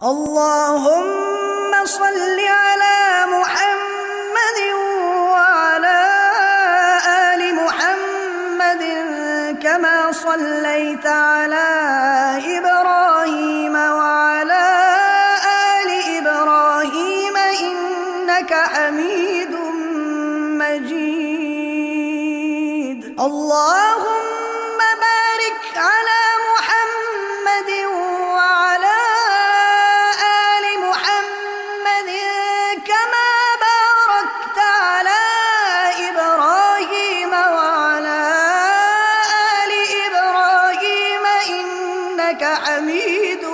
اللهم صل على محمد وعلى آل محمد كما صليت على إبراهيم وعلى آل إبراهيم إنك حميد مجيد. اللهم بارك على محمد وعلى آل محمد كما باركت على إبراهيم وعلى آل إبراهيم إنك حميد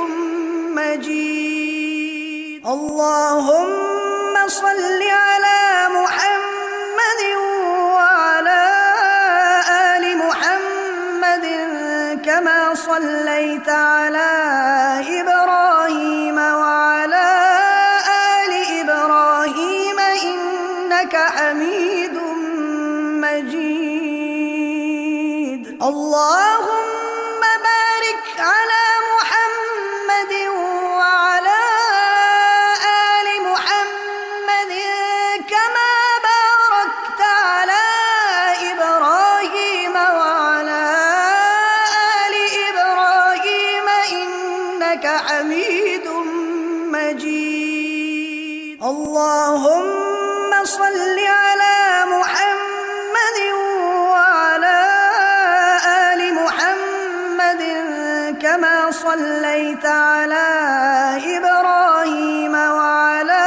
مجيد. اللهم صل على محمد وعلى آل محمد كما صليت على إبراهيم وعلى آل إبراهيم إنك حميد مجيد. اللهم بارك على محمد وعلى آل محمد كما باركت على إبراهيم وعلى آل إبراهيم إنك حميد مجيد. اللهم صل على محمد وعلى آل محمد كما صليت على إبراهيم وعلى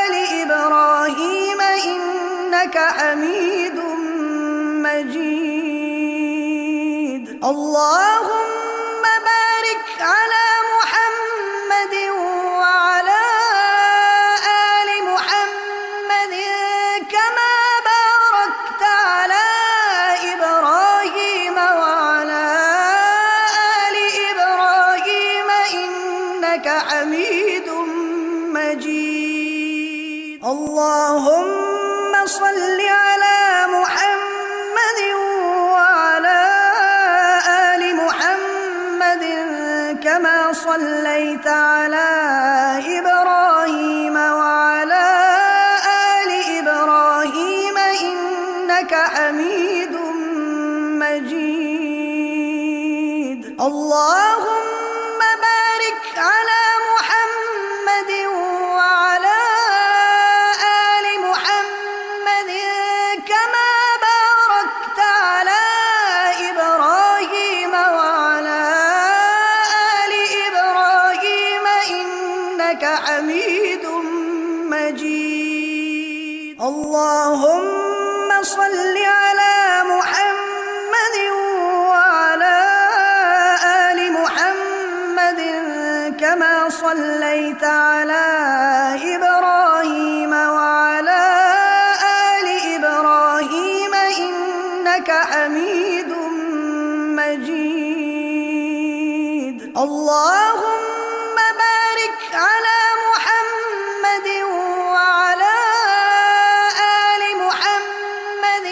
آل إبراهيم إنك حميد مجيد. اللهم بارك على محمد وعلى آل محمد كما باركت على إبراهيم وعلى آل إبراهيم إنك حميد مجيد. اللهم صل على محمد وعلى آل محمد كما صليت على إبراهيم وعلى آل إبراهيم إنك حميد مجيد. اللهم بارك على محمد وعلى آل محمد كما باركت على إبراهيم وعلى آل إبراهيم إنك حميد مجيد. اللهم صل على محمد وعلى آل محمد كما صليت على إبراهيم وعلى آل إبراهيم إنك حميد مجيد. اللهم بارك على محمد وعلى آل محمد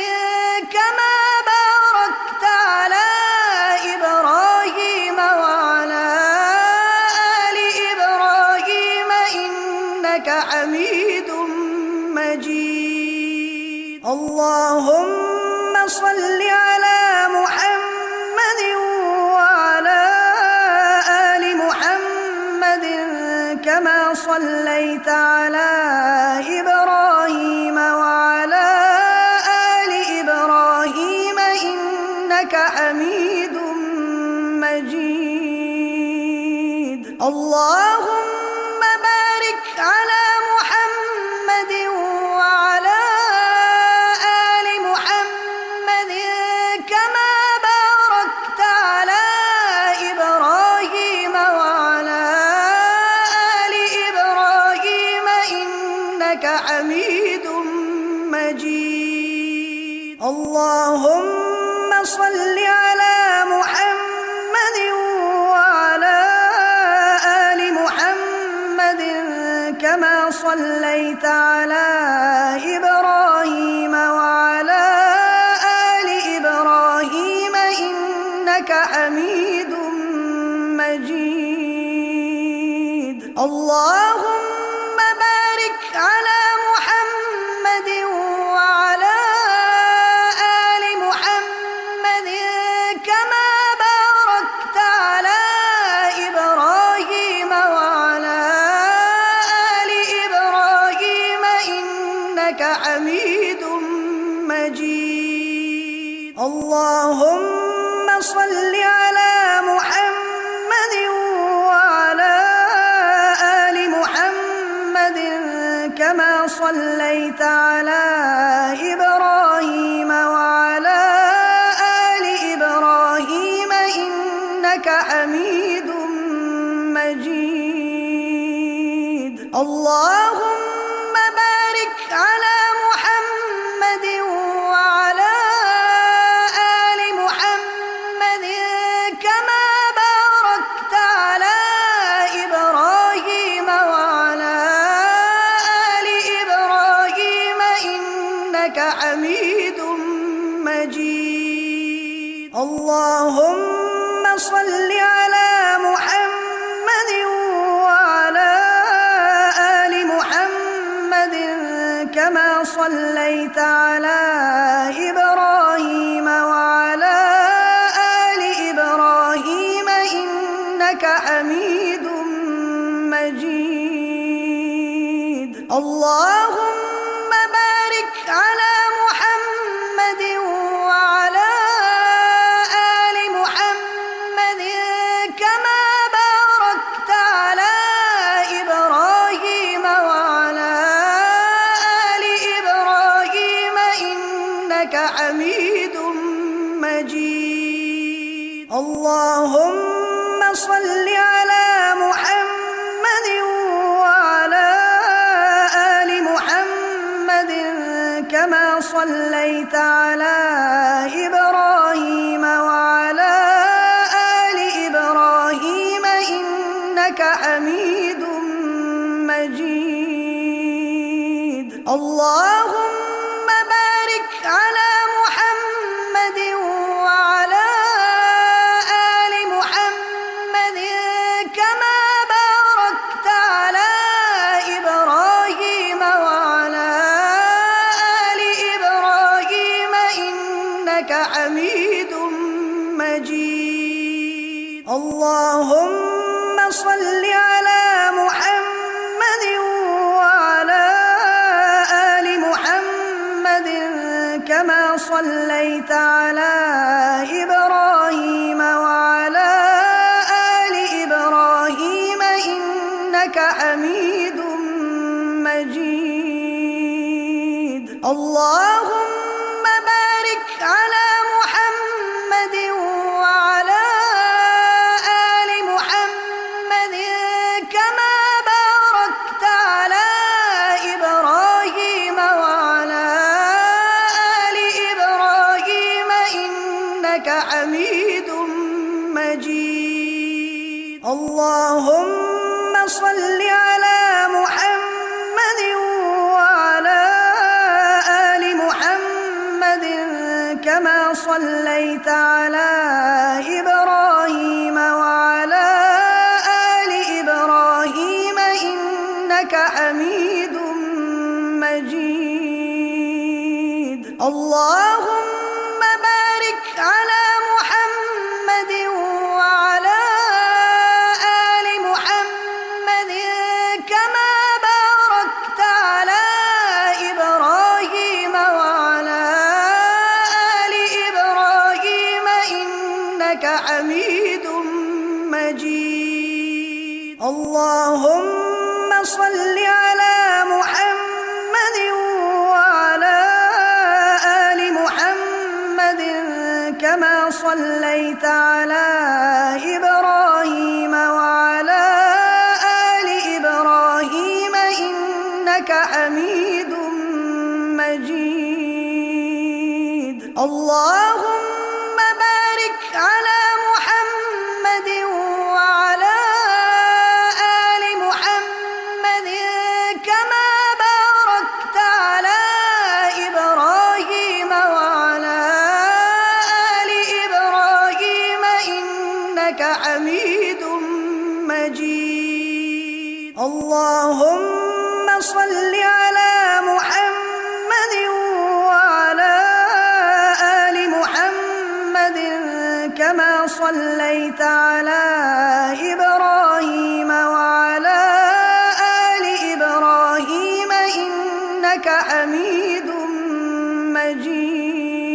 كما باركت على إبراهيم وعلى آل إبراهيم إنك حميد مجيد. اللهم صل على محمد وعلى آل محمد كما صليت على إبراهيم وعلى آل إبراهيم إنك حميد مجيد. اللهم بارك على محمد وعلى آل محمد كما باركت على إبراهيم وعلى آل إبراهيم إنك حميد مجيد. اللهم صل على محمد وعلى آل محمد كما صليت على إبراهيم وعلى آل إبراهيم إنك حميد مجيد. اللهم بارك على محمد وعلى آل محمد كما باركت على إبراهيم وعلى آل إبراهيم إنك حميد مجيد. اللهم صل على محمد وعلى آل محمد كما صليت على إبراهيم وعلى آل إبراهيم إنك حميد مجيد. اللهم بارك على محمد وعلى آل محمد كما باركت على إبراهيم وعلى آل إبراهيم إنك حميد مجيد. اللهم صل على محمد وعلى آل محمد كما صليت على إبراهيم وعلى آل إبراهيم إنك حميد مجيد. اللهم بارك على محمد وعلى آل محمد كما باركت على إبراهيم وعلى آل إبراهيم إنك حميد مجيد. اللهم صل على محمد وعلى آل محمد كما صليت على إبراهيم وعلى آل إبراهيم إنك حميد مجيد. اللهم بارك على محمد وعلى آل محمد كما باركت على إبراهيم وعلى آل إبراهيم إنك حميد مجيد. اللهم صل على محمد وعلى آل محمد كما صليت على إبراهيم وعلى آل إبراهيم إنك حميد مجيد. اللهم بارك على محمد وعلى آل محمد كما باركت على إبراهيم وعلى آل إبراهيم إنك حميد مجيد. اللهم صل على محمد وعلى آل محمد كما صليت على إبراهيم وعلى آل إبراهيم إنك حميد مجيد. اللهم بارك على محمد وعلى آل محمد كما باركت على إبراهيم وعلى آل إبراهيم إنك حميد مجيد. اللهم صل على محمد وعلى آل محمد كما صليت على إبراهيم وعلى آل إبراهيم إنك حميد مجيد. اللهم بارك على محمد وعلى آل محمد كما باركت على إبراهيم وعلى آل إبراهيم إنك حميد مجيد. اللهم صل على محمد وعلى آل محمد كما صليت على إبراهيم وعلى آل إبراهيم إنك حميد مجيد.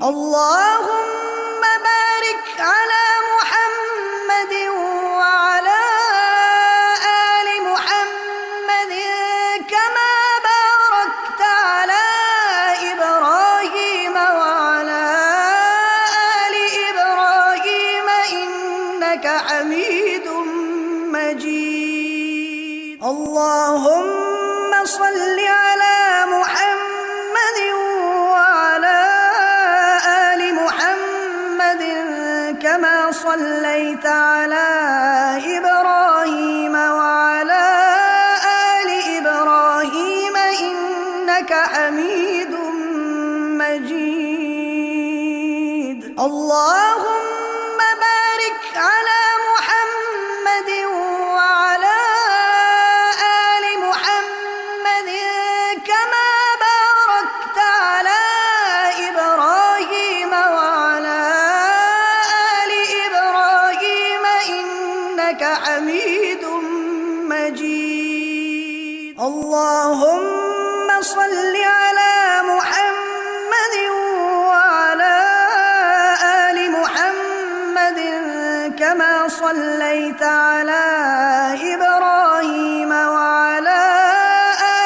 اللهم بارك على محمد وعلى آل محمد كما باركت على إبراهيم وعلى آل إبراهيم إنك حميد مجيد. اللهم صل على محمد وعلى آل محمد كما صليت على إبراهيم وعلى آل إبراهيم إنك حميد مجيد. اللهم بارك على محمد وعلى آل محمد كما باركت على إبراهيم وعلى آل إبراهيم إنك حميد مجيد. اللهم صل على محمد وعلى آل محمد كما صليت على إبراهيم وعلى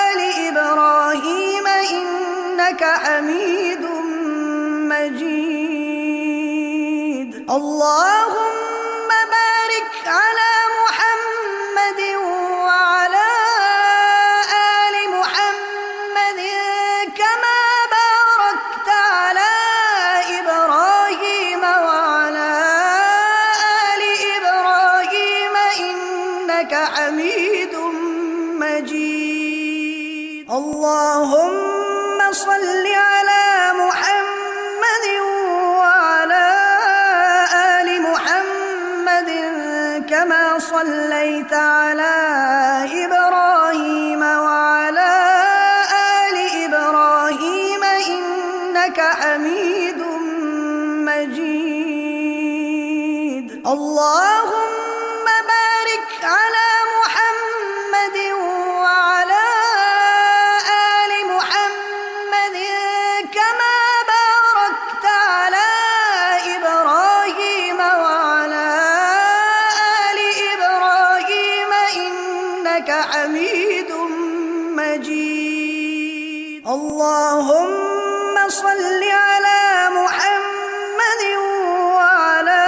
آل إبراهيم إنك حميد مجيد. اللهم بارك على محمد وعلى آل محمد كما باركت على إبراهيم وعلى آل إبراهيم إنك حميد مجيد. اللهم صل على محمد وعلى آل محمد كما صليت على إبراهيم وعلى آل إبراهيم إنك حميد مجيد. اللهم بارك على محمد وعلى آل محمد كما باركت على إبراهيم وعلى آل إبراهيم إنك حميد مجيد. اللهم صل على محمد وعلى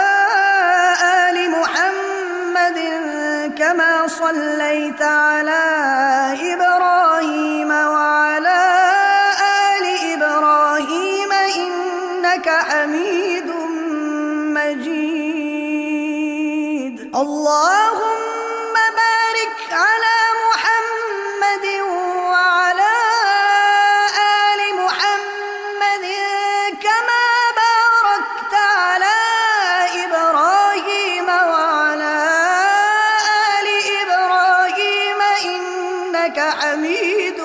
آل محمد كما صليت على إبراهيم وعلى آل إبراهيم إنك حميد مجيد. اللهم بارك على محمد وعلى آل محمد كما باركت على إبراهيم وعلى آل إبراهيم إنك حميد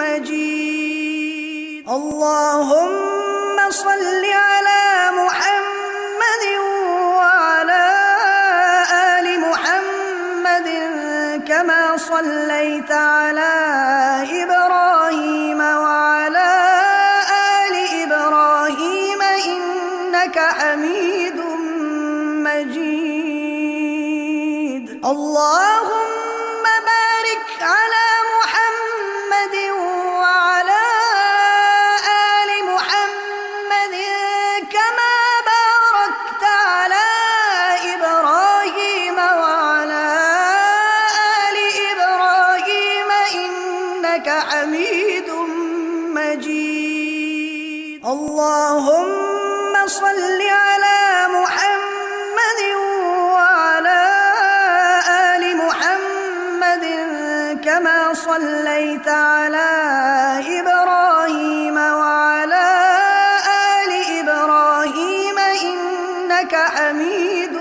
مجيد. اللهم صل على محمد وعلى آل محمد كما صليت على إبراهيم وعلى آل إبراهيم إنك حميد مجيد. اللهم بارك على محمد وعلى آل محمد كما باركت على إبراهيم وعلى آل إبراهيم إنك حميد مجيد. اللهم صل على محمد وعلى آل محمد كما صليت على إبراهيم وعلى آل إبراهيم إنك حميد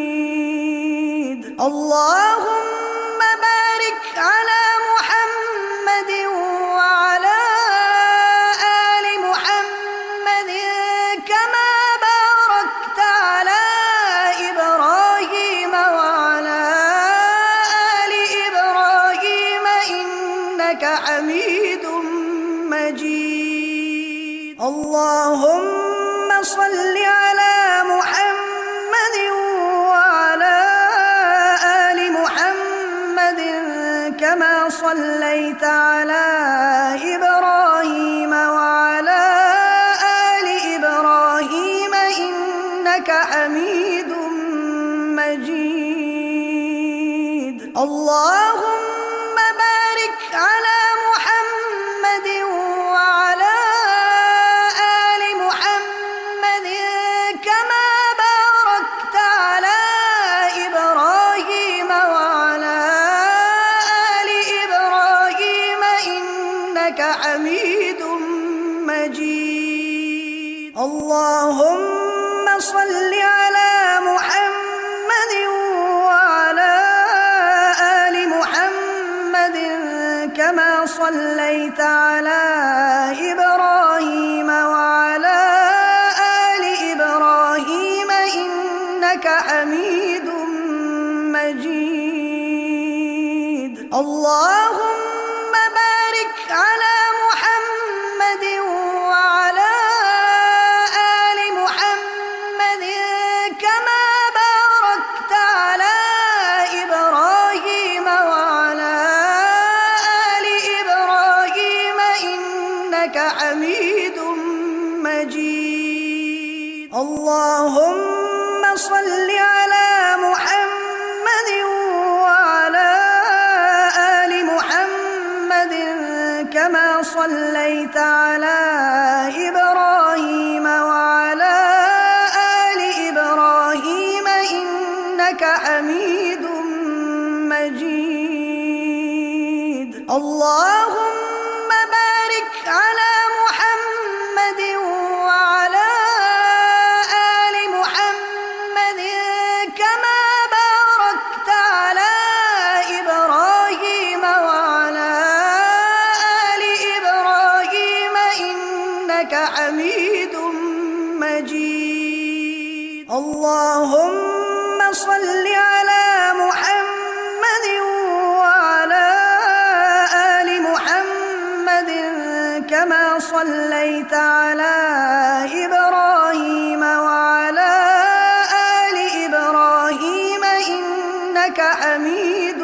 مجيد. اللهم بارك على محمد وعلى آل محمد كما باركت على إبراهيم وعلى آل إبراهيم إنك حميد مجيد. اللهم صل على محمد وعلى آل محمد كما صليت على إبراهيم وعلى آل إبراهيم إنك حميد مجيد. اللهم بارك على محمد وعلى آل محمد كما باركت على إبراهيم وعلى آل إبراهيم إنك حميد مجيد. اللهم صل على محمد وعلى آل محمد كما صليت على إبراهيم وعلى آل إبراهيم إنك حميد مجيد. اللهم بارك على محمد وعلى آل محمد كما باركت على إبراهيم وعلى آل إبراهيم إنك حميد مجيد. اللهم صل على محمد وعلى آل محمد كما صليت على إبراهيم وعلى آل إبراهيم إنك حميد مجيد. اللهم بارك على محمد وعلى آل محمد كما باركت على إبراهيم وعلى آل إبراهيم إنك حميد مجيد. اللهم صل على محمد وعلى آل محمد كما صليت على إبراهيم وعلى آل إبراهيم إنك حميد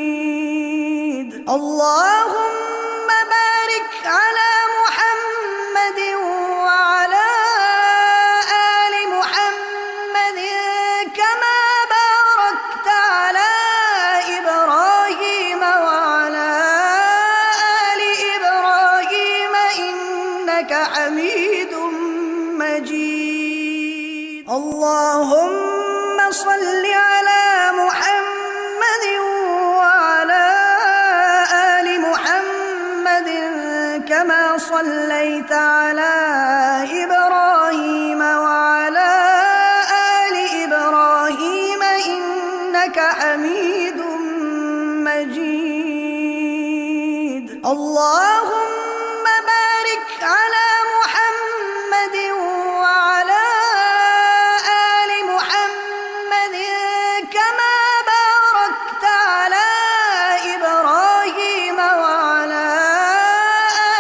مجيد. اللهم بارك على محمد وعلى آل محمد كما باركت على إبراهيم وعلى آل إبراهيم إنك حميد مجيد. اللهم صل على محمد وعلى آل محمد كما صليت على إبراهيم وعلى آل إبراهيم إنك حميد مجيد. اللهم بارك على محمد وعلى آل محمد كما باركت على إبراهيم وعلى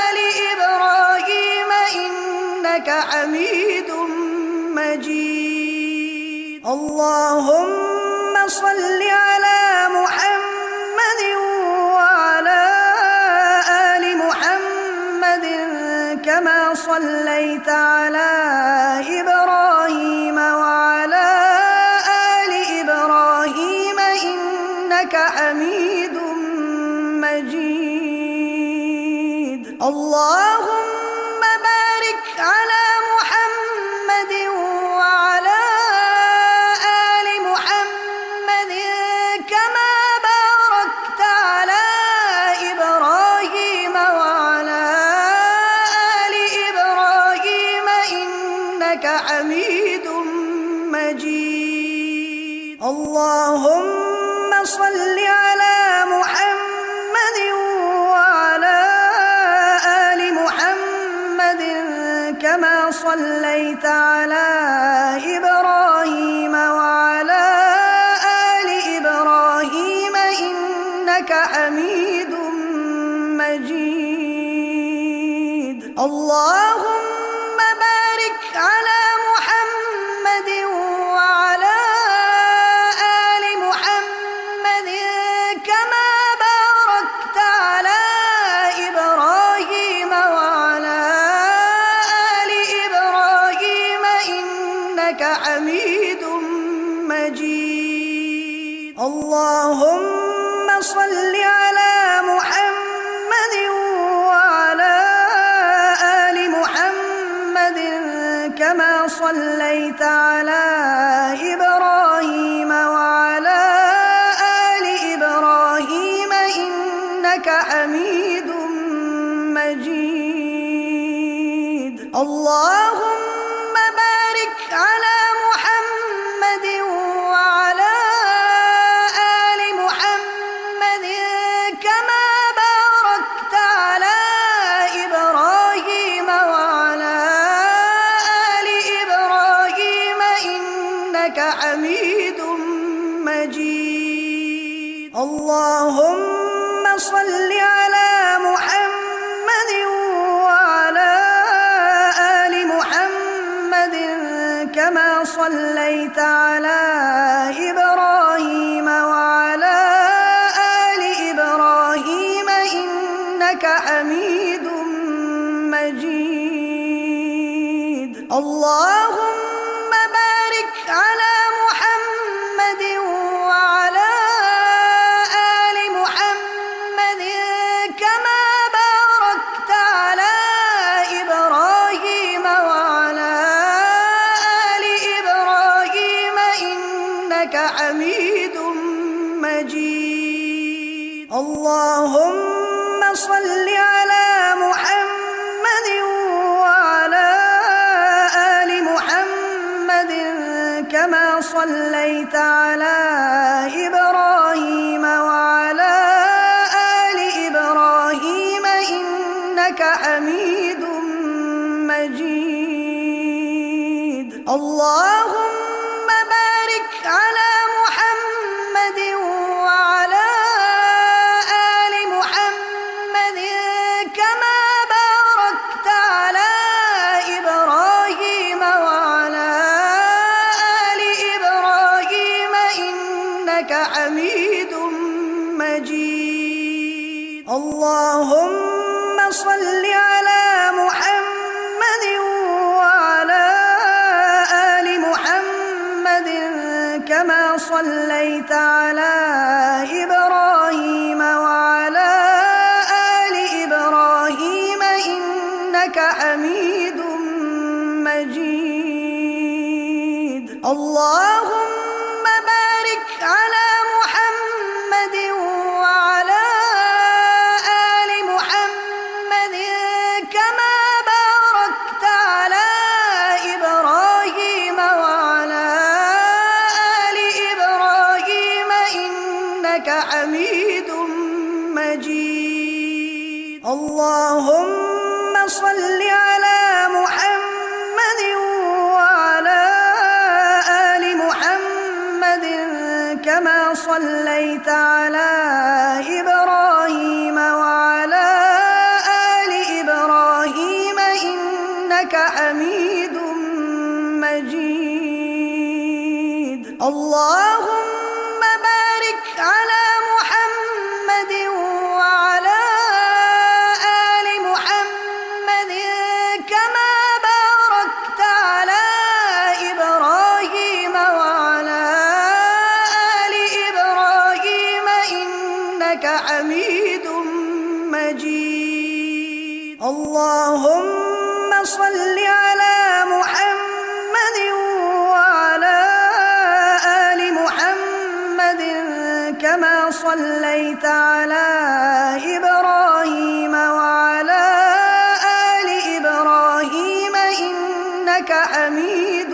آل إبراهيم إنك حميد مجيد. اللهم صل على محمد وعلى آل محمد كما صليت على إبراهيم وعلى آل إبراهيم إنك حميد مجيد. اللهم بارك على محمد وعلى آل محمد كما باركت على إبراهيم وعلى آل إبراهيم إنك حميد مجيد. اللهم صل على محمد وعلى آل محمد كما صليت على إبراهيم وعلى آل إبراهيم إنك حميد مجيد. اللهم بارك على محمد وعلى آل محمد كما باركت على إبراهيم وعلى آل إبراهيم إنك حميد مجيد. اللهم صل على محمد وعلى آل محمد كما صليت على إبراهيم وعلى آل إبراهيم إنك حميد مجيد. اللهم بارك على محمد وعلى آل محمد كما باركت على إبراهيم وعلى آل إبراهيم إنك حميد مجيد. اللهم صل على محمد وعلى آل محمد كما صليت على إبراهيم وعلى آل إبراهيم إنك حميد مجيد. اللهم بارك على محمد وعلى آل محمد كما باركت على إبراهيم وعلى آل إبراهيم إنك حميد مجيد. اللهم صل على محمد وعلى آل محمد كما صليت على إبراهيم وعلى آل إبراهيم إنك حميد مجيد. اللهم بارك على محمد وعلى آل محمد كما باركت على إبراهيم وعلى آل إبراهيم إنك حميد مجيد. اللهم صل على محمد وعلى آل محمد كما صليت على إبراهيم وعلى آل إبراهيم إنك حميد مجيد. اللهم بارك على محمد وعلى آل محمد كما باركت على إبراهيم وعلى آل إبراهيم إنك حميد مجيد. اللهم صل على محمد وعلى آل محمد كما صليت على إبراهيم وعلى آل إبراهيم إنك حميد مجيد. اللهم بارك على محمد وعلى آل محمد كما باركت على إبراهيم وعلى آل إبراهيم إنك حميد مجيد. اللهم صل على محمد وعلى آل محمد كما صليت على إبراهيم وعلى آل إبراهيم إنك حميد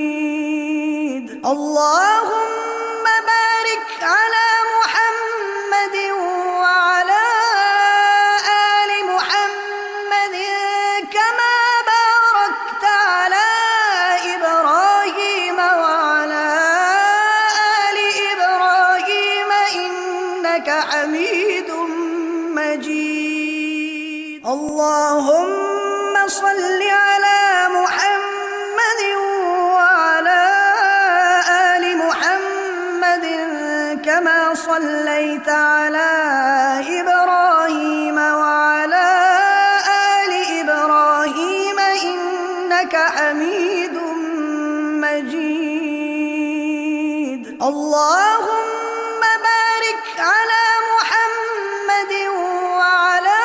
مجيد. اللهم بارك على محمد وعلى آل محمد كما باركت على إبراهيم وعلى آل إبراهيم إنك حميد مجيد. اللهم صل على محمد وعلى آل محمد كما صليت على إبراهيم وعلى آل إبراهيم إنك حميد مجيد. اللهم بارك على محمد وعلى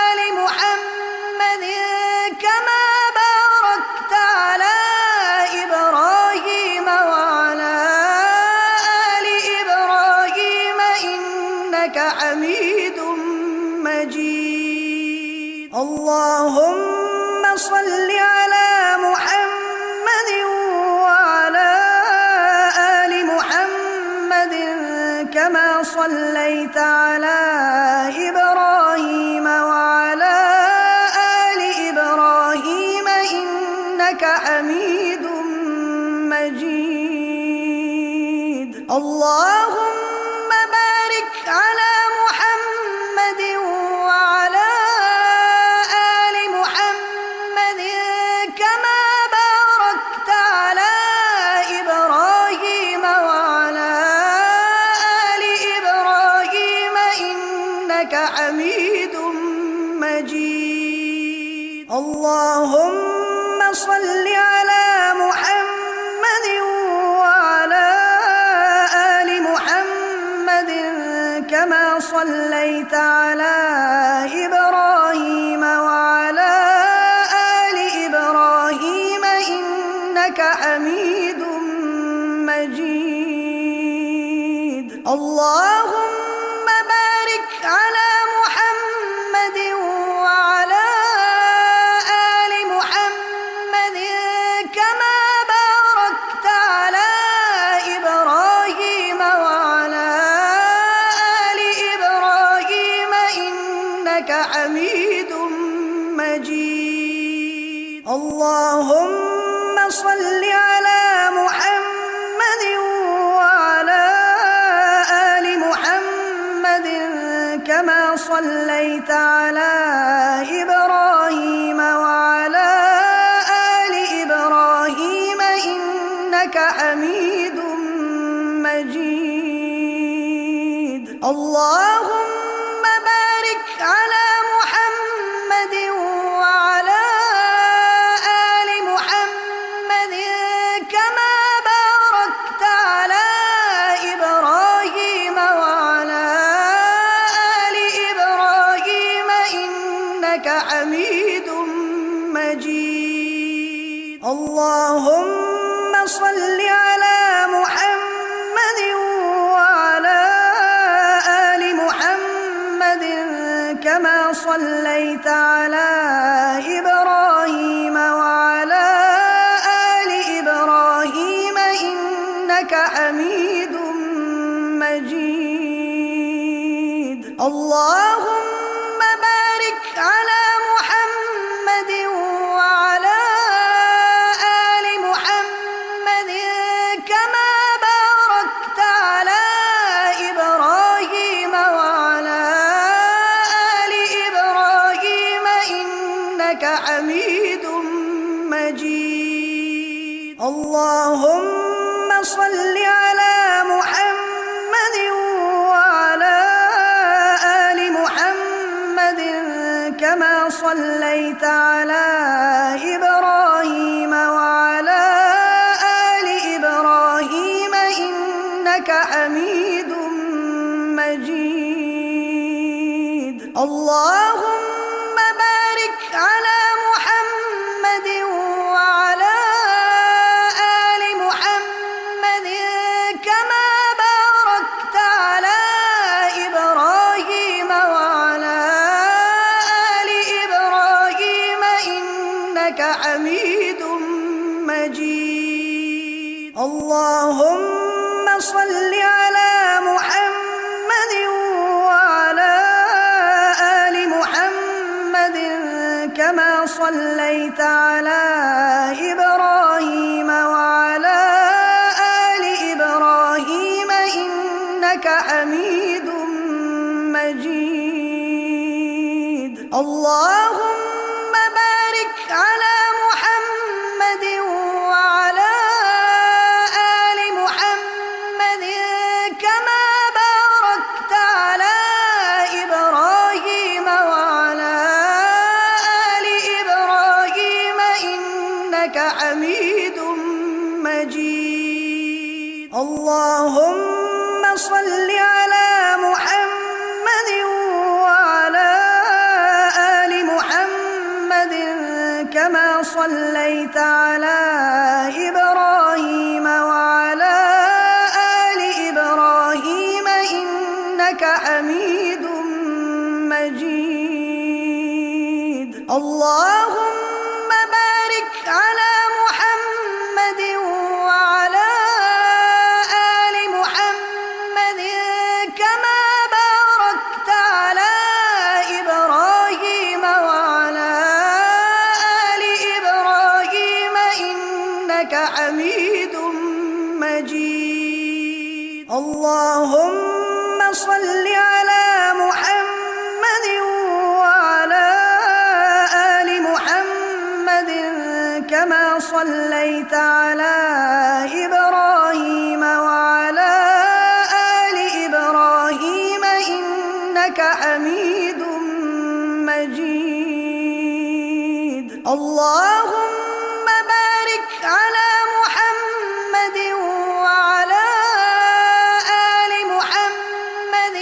آل محمد كما باركت على إبراهيم وعلى آل إبراهيم إنك حميد مجيد. اللهم صل على محمد وعلى آل محمد كما صليت على إبراهيم وعلى آل إبراهيم إنك حميد مجيد. اللهم بارك على محمد وعلى آل محمد كما باركت على إبراهيم وعلى آل إبراهيم إنك حميد مجيد. اللهم صل على محمد وعلى آل محمد كما صليت على إبراهيم وعلى آل إبراهيم إنك حميد مجيد. اللهم بارك على محمد وعلى آل محمد كما باركت على إبراهيم وعلى آل إبراهيم إنك حميد مجيد. اللهم صل على محمد وعلى آل محمد كما صليت على إبراهيم وعلى آل إبراهيم إنك حميد مجيد. اللهم بارك على محمد وعلى آل محمد كما باركت على إبراهيم وعلى آل إبراهيم إنك حميد مجيد. اللهم صل على محمد وعلى آل محمد كما صليت على إبراهيم وعلى آل إبراهيم إنك حميد مجيد. اللهم بارك على محمد وعلى آل محمد كما باركت على إبراهيم وعلى آل إبراهيم إنك حميد مجيد. اللهم صل على محمد وعلى آل محمد كما صليت على إبراهيم وعلى آل إبراهيم إنك حميد مجيد. اللهم بارك على محمد وعلى آل محمد كما باركت على إبراهيم وعلى آل إبراهيم إنك حميد مجيد. اللهم صل على محمد وعلى آل محمد كما صليت على إبراهيم وعلى آل إبراهيم إنك حميد مجيد. اللهم بارك على محمد وعلى آل محمد كما باركت على إبراهيم وعلى آل إبراهيم إنك حميد مجيد. اللهم صل على محمد وعلى آل محمد كما صليت على إبراهيم وعلى آل إبراهيم إنك حميد مجيد. اللهم بارك على محمد وعلى آل محمد كما باركت على إبراهيم وعلى آل إبراهيم إنك حميد مجيد. اللهم صل على محمد وعلى آل محمد كما صليت على إبراهيم وعلى آل إبراهيم إنك حميد مجيد. اللهم بارك على محمد وعلى آل محمد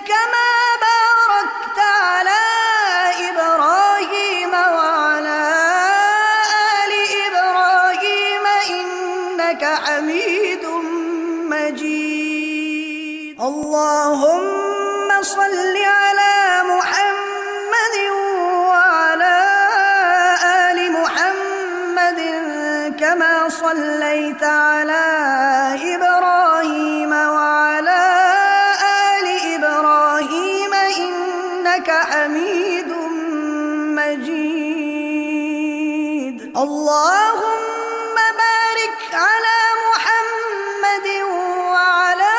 كما باركت على إبراهيم وعلى آل إبراهيم إنك حميد مجيد. اللهم صل على محمد وعلى آل محمد كما صليت على إبراهيم وعلى آل إبراهيم إنك حميد مجيد. اللهم بارك على محمد وعلى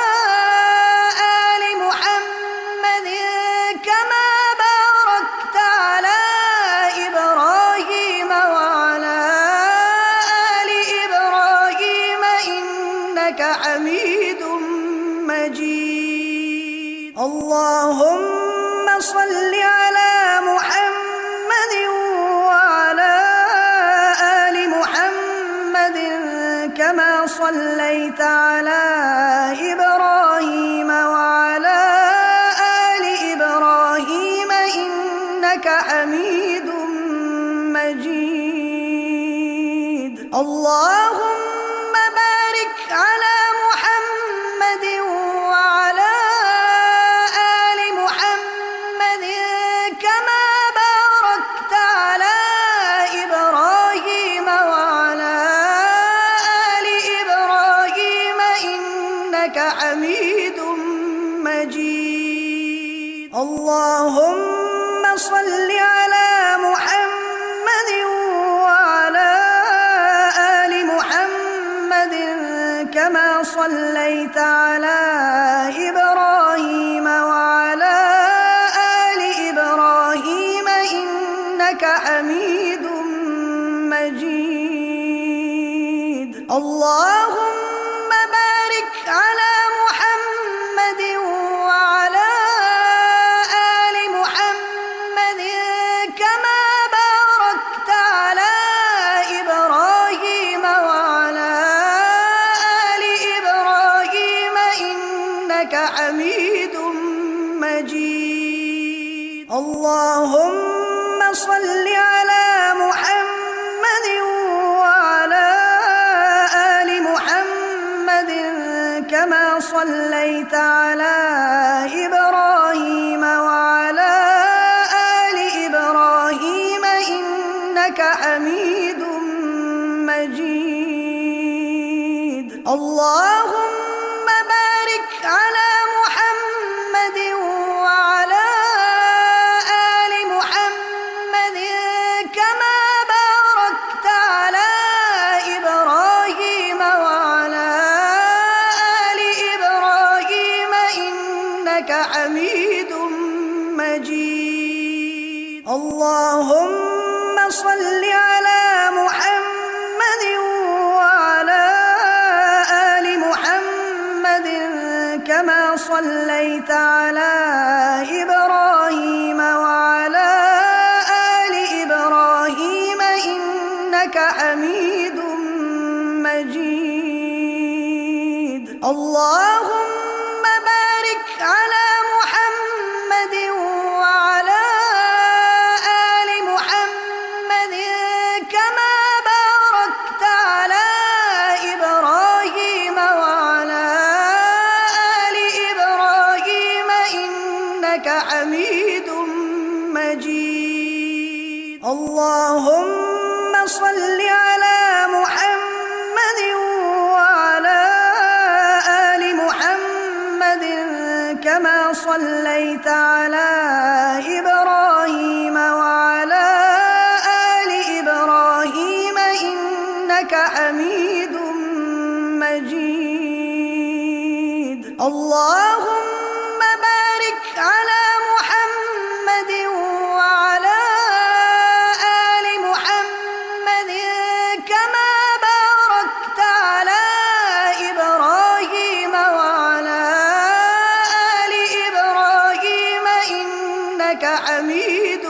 آل محمد كما باركت على إبراهيم وعلى آل إبراهيم إنك حميد مجيد. اللهم صل على محمد وعلى آل محمد كما صليت على إبراهيم وعلى آل إبراهيم إنك حميد مجيد. اللهم بارك على محمد وعلى آل محمد كما باركت على إبراهيم وعلى آل إبراهيم إنك حميد مجيد. اللهم صل على محمد وعلى آل محمد كما صليت على إبراهيم وعلى آل إبراهيم إنك حميد مجيد. اللهم بارك على محمد وعلى آل محمد كما باركت على إبراهيم وعلى آل إبراهيم إنك حميد مجيد. اللهم صل على محمد وعلى آل محمد كما صليت على إبراهيم وعلى آل إبراهيم إنك حميد مجيد. اللهم بارك على محمد وعلى آل محمد كما باركت على إبراهيم وعلى آل إبراهيم إنك حميد مجيد. اللهم صل على محمد وعلى آل محمد كما صليت على إبراهيم وعلى آل إبراهيم إنك حميد مجيد. اللهم بارك على محمد وعلى آل محمد كما باركت على إبراهيم وعلى آل إبراهيم إنك حميد مجيد. اللهم صل على محمد وعلى آل محمد كما صليت على إبراهيم وعلى آل إبراهيم إنك حميد مجيد. اللهم بارك على محمد وعلى آل محمد كما باركت على إبراهيم وعلى آل إبراهيم إنك حميد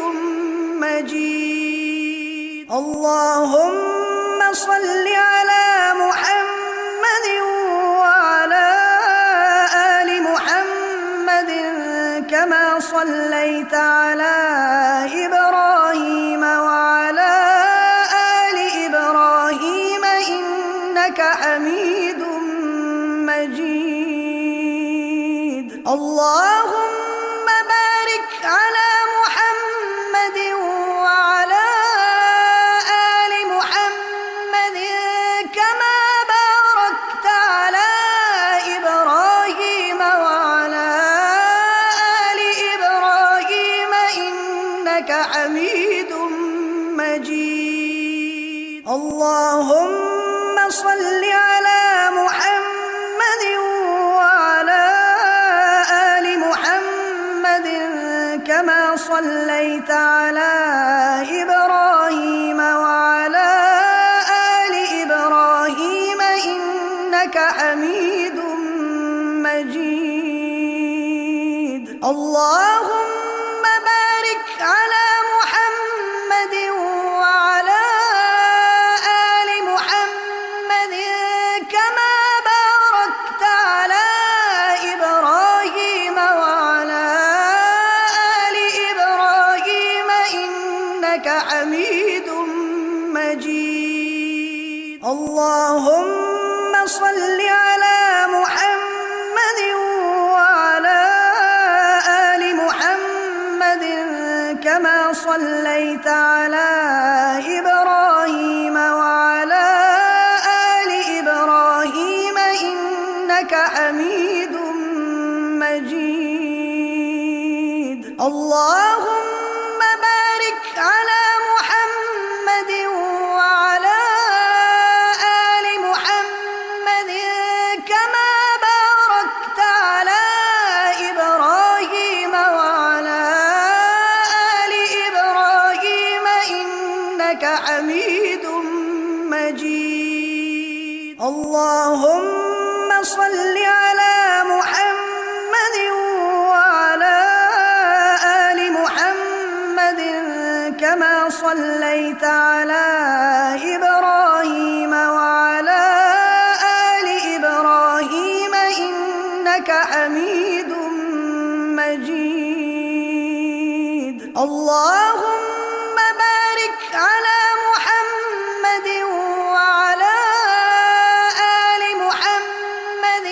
مجيد. اللهم صل على محمد وعلى آل محمد كما صليت على إبراهيم وعلى آل إبراهيم إنك حميد مجيد. اللهم بارك على محمد وعلى آل محمد كما باركت على إبراهيم وعلى آل إبراهيم إنك حميد مجيد. اللهم صل على محمد وعلى آل محمد كما صليت على إبراهيم وعلى آل إبراهيم إنك حميد مجيد. اللهم بارك على محمد وعلى آل محمد كما باركت على إبراهيم وعلى آل إبراهيم إنك حميد مجيد. اللهم صل على محمد وعلى آل محمد كما صليت على إبراهيم وعلى آل إبراهيم إنك حميد مجيد. اللهم بارك على محمد وعلى آل محمد كما باركت على إبراهيم وعلى آل إبراهيم إنك حميد مجيد. اللهم صل على محمد وعلى آل محمد كما صليت على إبراهيم وعلى آل إبراهيم إنك حميد مجيد. اللهم بارك على محمد وعلى آل محمد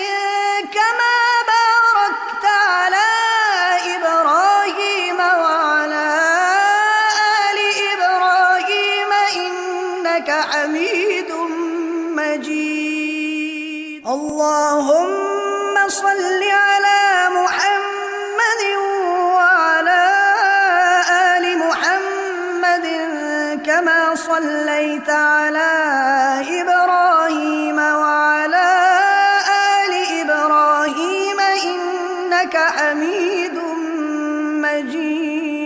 كما باركت على إبراهيم وعلى آل إبراهيم إنك حميد مجيد. اللهم صل على محمد وعلى آل محمد كما صليت على إبراهيم وعلى آل إبراهيم إنك حميد مجيد.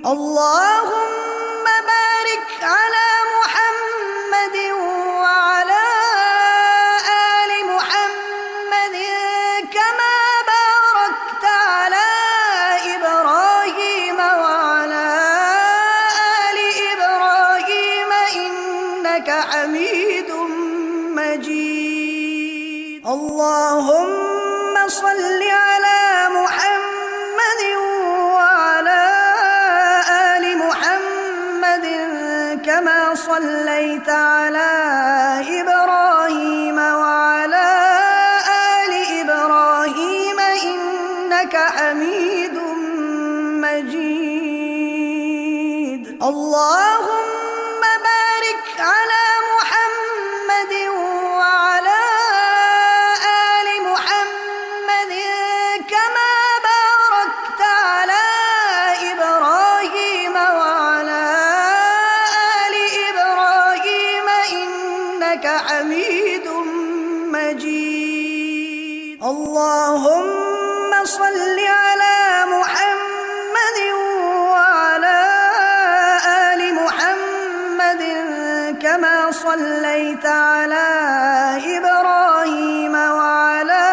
اللهم بارك على محمد وعلى آل محمد كما باركت على إبراهيم وعلى آل إبراهيم إنك حميد مجيد. اللهم صل على محمد وعلى آل محمد كما صليت على إبراهيم وعلى آل إبراهيم إنك حميد مجيد. اللهم بارك على محمد وعلى آل محمد كما باركت على إبراهيم وعلى آل إبراهيم إنك حميد مجيد. اللهم صل على محمد وعلى آل محمد كما صليت على إبراهيم وعلى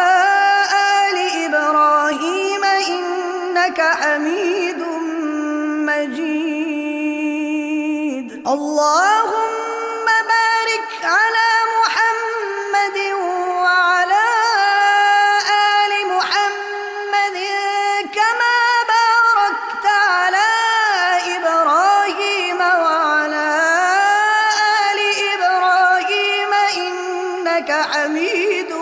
آل إبراهيم إنك حميد مجيد. اللهم بارك على محمد وعلى آل محمد كما باركت على إبراهيم وعلى آل إبراهيم إنك حميد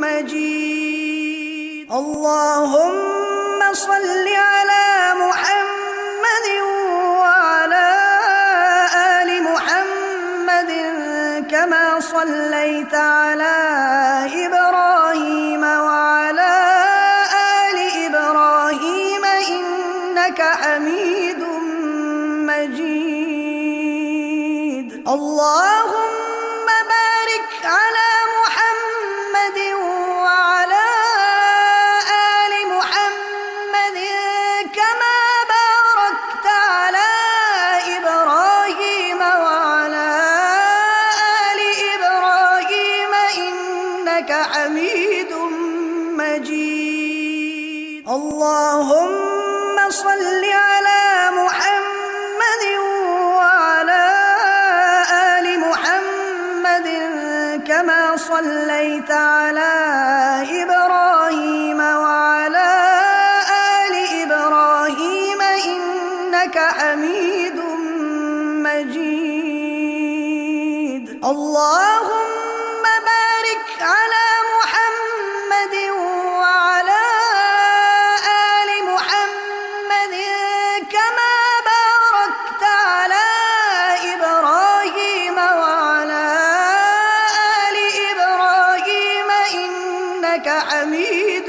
مجيد. اللهم صل على محمد وعلى آل محمد كما صليت على إبراهيم وعلى آل إبراهيم إنك حميد مجيد. اللهم بارك على محمد وعلى آل محمد كما باركت على إبراهيم وعلى آل إبراهيم إنك حميد مجيد. اللهم صل على محمد وعلى آل محمد كما صليت على إبراهيم وعلى آل إبراهيم إنك حميد مجيد. اللهم بارك على محمد وعلى آل محمد كما باركت على إبراهيم وعلى آل إبراهيم إنك حميد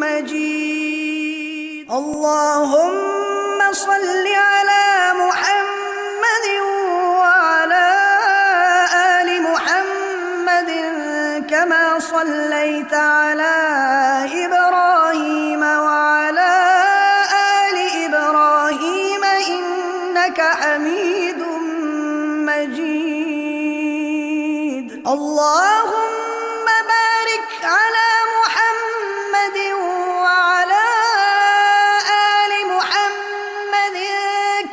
مجيد. اللهم صل على محمد وعلى آل محمد كما صليت على إبراهيم وعلى آل إبراهيم إنك حميد مجيد. اللهم بارك على محمد وعلى آل محمد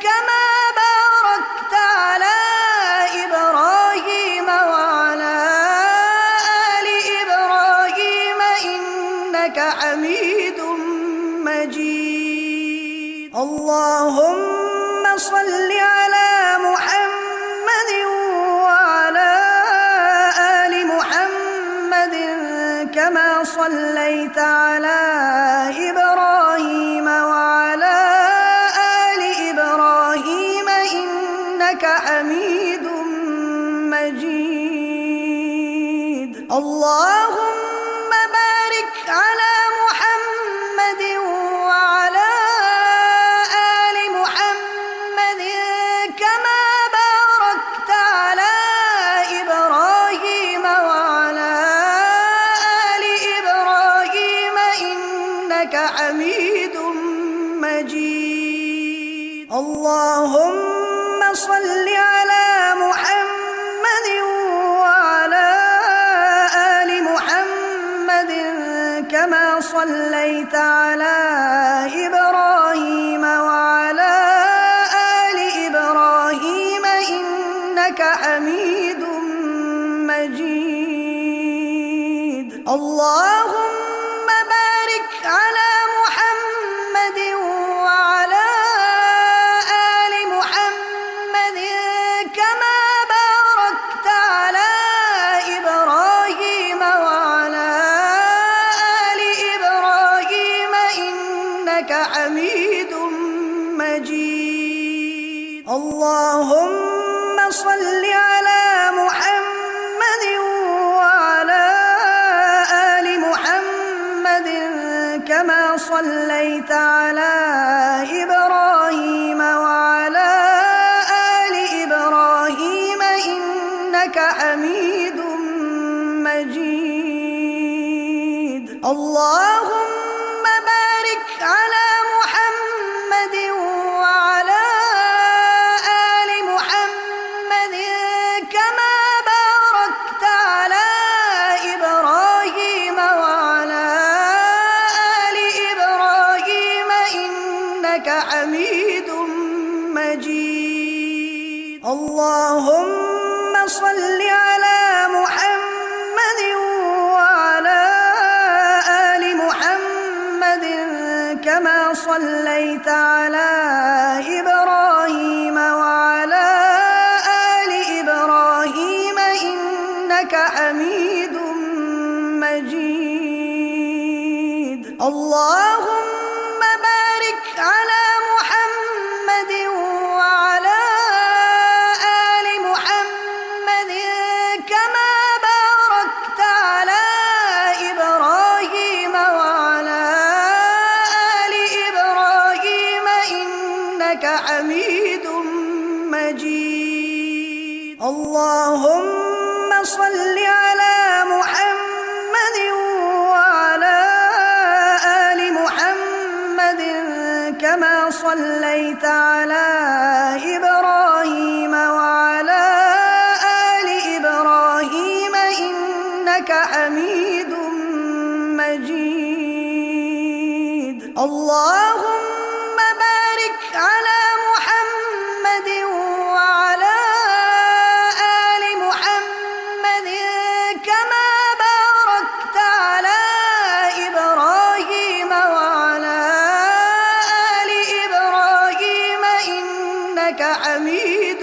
كما باركت على إبراهيم وعلى آل إبراهيم إنك حميد مجيد. اللهم صل على محمد وعلى آل محمد كما صليت على إبراهيم وعلى آل إبراهيم إنك حميد مجيد. اللهم بارك على محمد وعلى آل محمد كما باركت على إبراهيم وعلى آل إبراهيم إنك حميد مجيد. اللهم صل على محمد وعلى آل محمد كما صليت على إبراهيم وعلى آل إبراهيم إنك حميد مجيد. اللهم بارك على محمد وعلى آل محمد كما باركت على إبراهيم وعلى آل إبراهيم إنك حميد مجيد. اللهم صل على محمد وعلى آل محمد كما صليت على إبراهيم وعلى آل إبراهيم إنك حميد مجيد. اللهم بارك على محمد وعلى آل محمد كما باركت على إبراهيم وعلى آل إبراهيم إنك حميد مجيد. اللهم صل على محمد وعلى آل محمد كما صليت على إبراهيم وعلى آل إبراهيم إنك حميد مجيد. اللهم بارك على محمد وعلى آل محمد كما باركت على إبراهيم وعلى آل إبراهيم إنك حميد مجيد. اللهم صل على محمد وعلى آل محمد كما صليت على إبراهيم وعلى آل إبراهيم إنك حميد مجيد. اللهم بارك على محمد وعلى آل محمد كما باركت على إبراهيم وعلى آل إبراهيم إنك حميد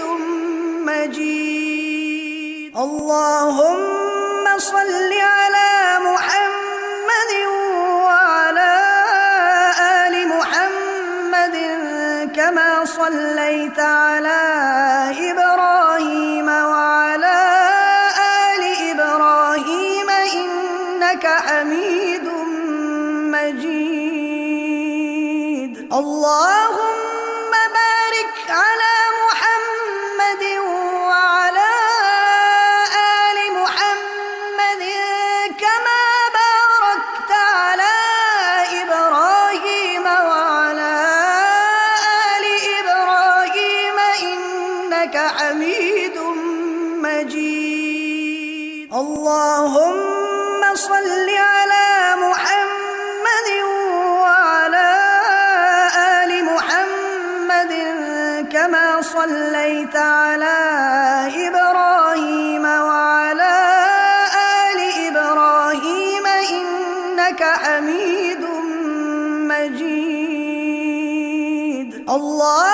مجيد. اللهم صل على محمد وعلى آل محمد كما صليت على إبراهيم وعلى آل إبراهيم إنك حميد مجيد. اللهم بارك على محمد وعلى آل محمد كما باركت على إبراهيم وعلى آل إبراهيم إنك حميد مجيد. اللهم صل على محمد وعلى آل محمد كما صليت على إبراهيم وعلى آل إبراهيم إنك حميد مجيد. الله